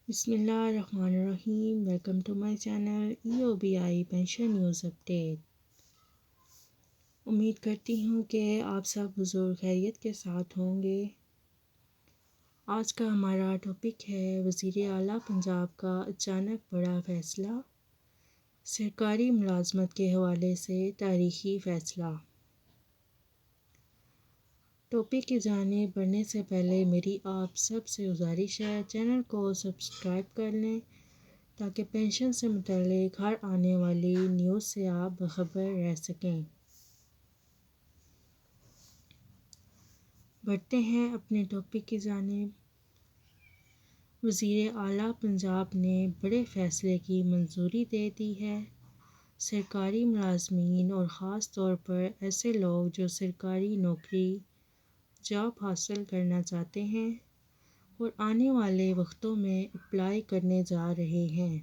بسم اللہ الرحمن الرحیم۔ Welcome to my channel EOBI pension news update. امید کرتی ہوں کہ آپ سب حضور خیریت کے ساتھ ہوں گے۔ آج کا ہمارا ٹاپک ہے وزیر اعلیٰ پنجاب کا اچانک بڑا فیصلہ، سرکاری ملازمت کے حوالے سے تاریخی فیصلہ۔ ٹاپک کی جانب بڑھنے سے پہلے میری آپ سب سے گزارش ہے چینل کو سبسکرائب کر لیں تاکہ پینشن سے متعلق ہر آنے والی نیوز سے آپ باخبر رہ سکیں۔ بڑھتے ہیں اپنے ٹاپک کی جانب۔ وزیر اعلیٰ پنجاب نے بڑے فیصلے کی منظوری دے دی ہے۔ سرکاری ملازمین اور خاص طور پر ایسے لوگ جو سرکاری نوکری جاب حاصل کرنا چاہتے ہیں اور آنے والے وقتوں میں اپلائی کرنے جا رہے ہیں،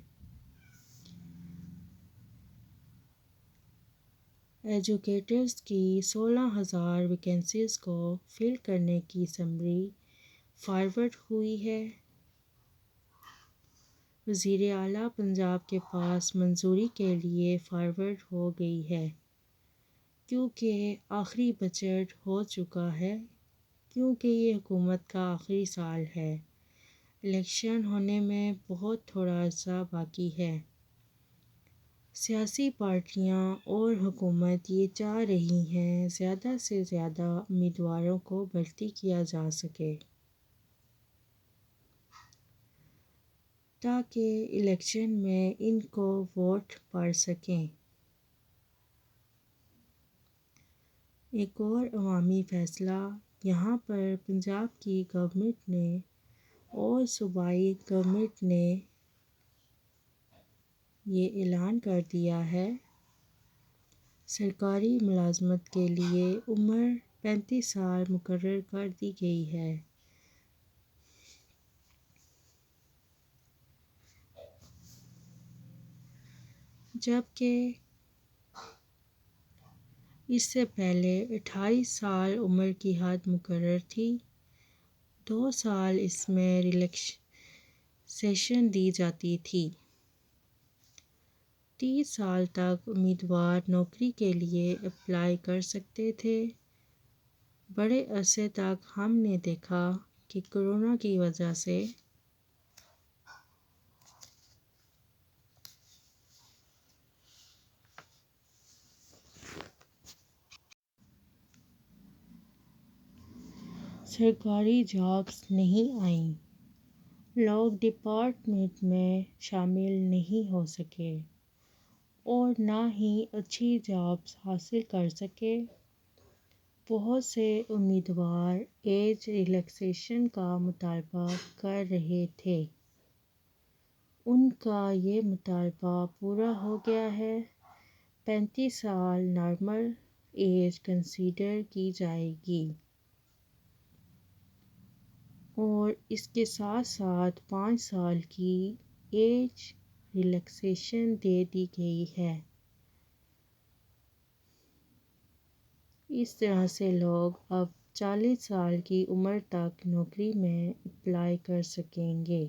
ایجوکیٹرز کی 16,000 ویکنسیز کو فل کرنے کی سمری فارورڈ ہوئی ہے۔ وزیر اعلیٰ پنجاب کے پاس منظوری کے لیے فارورڈ ہو گئی ہے کیونکہ آخری بجٹ ہو چکا ہے، کیونکہ یہ حکومت کا آخری سال ہے، الیکشن ہونے میں بہت تھوڑا عرصہ باقی ہے۔ سیاسی پارٹیاں اور حکومت یہ چاہ رہی ہیں زیادہ سے زیادہ امیدواروں کو بھرتی کیا جا سکے تاکہ الیکشن میں ان کو ووٹ پڑ سکیں۔ ایک اور عوامی فیصلہ، یہاں پر پنجاب کی گورنمنٹ نے اور صوبائی گورنمنٹ نے یہ اعلان کر دیا ہے سرکاری ملازمت کے لیے عمر 35 سال مقرر کر دی گئی ہے۔ جبکہ اس سے پہلے 28 سال عمر کی حد مقرر تھی، 2 سال اس میں ریلیکسیشن دی جاتی تھی۔ 30 سال تک امیدوار نوکری کے لیے اپلائی کر سکتے تھے۔ بڑے عرصے تک ہم نے دیکھا کہ کورونا کی وجہ سے سرکاری جابس نہیں آئیں، لوگ ڈپارٹمنٹ میں شامل نہیں ہو سکے اور نہ ہی اچھی جابس حاصل کر سکے۔ بہت سے امیدوار ایج ریلیکسیشن کا مطالبہ کر رہے تھے، ان کا یہ مطالبہ پورا ہو گیا ہے۔ 35 سال نارمل ایج کنسیڈر کی جائے گی اور اس کے ساتھ ساتھ 5 سال کی ایج ریلیکسیشن دے دی گئی ہے۔ اس طرح سے لوگ اب 40 سال کی عمر تک نوکری میں اپلائی کر سکیں گے،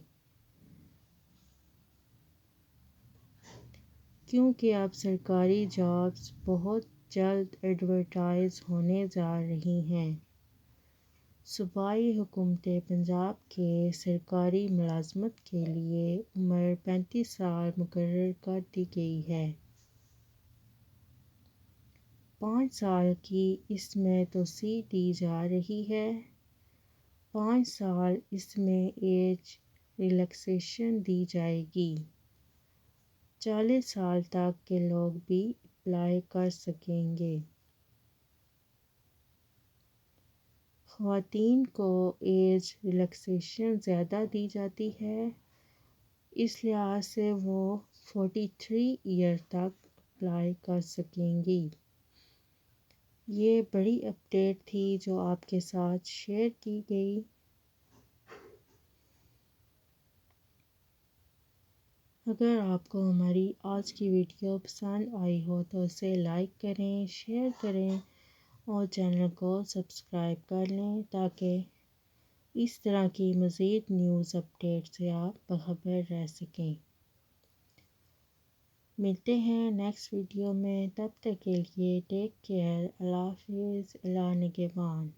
کیونکہ اب سرکاری جابس بہت جلد ایڈورٹائز ہونے جا رہی ہیں۔ صوبائی حکومت پنجاب کے سرکاری ملازمت کے لیے عمر 35 سال مقرر کر دی گئی ہے۔ 5 سال کی اس میں توسیع دی جا رہی ہے۔ 5 سال اس میں ایج ریلیکسیشن دی جائے گی۔ 40 سال تک کے لوگ بھی اپلائی کر سکیں گے۔ خواتین کو ایج ریلیکسیشن زیادہ دی جاتی ہے، اس لحاظ سے وہ 43 ایئر تک اپلائی کر سکیں گی۔ یہ بڑی اپڈیٹ تھی جو آپ کے ساتھ شیئر کی گئی۔ اگر آپ کو ہماری آج کی ویڈیو پسند آئی ہو تو اسے لائک کریں، شیئر کریں اور چینل کو سبسکرائب کر لیں تاکہ اس طرح کی مزید نیوز اپڈیٹ سے آپ باخبر رہ سکیں۔ ملتے ہیں نیکسٹ ویڈیو میں، تب تک کے لیے ٹیک کیئر، اللہ حافظ، اللہ نگہبان۔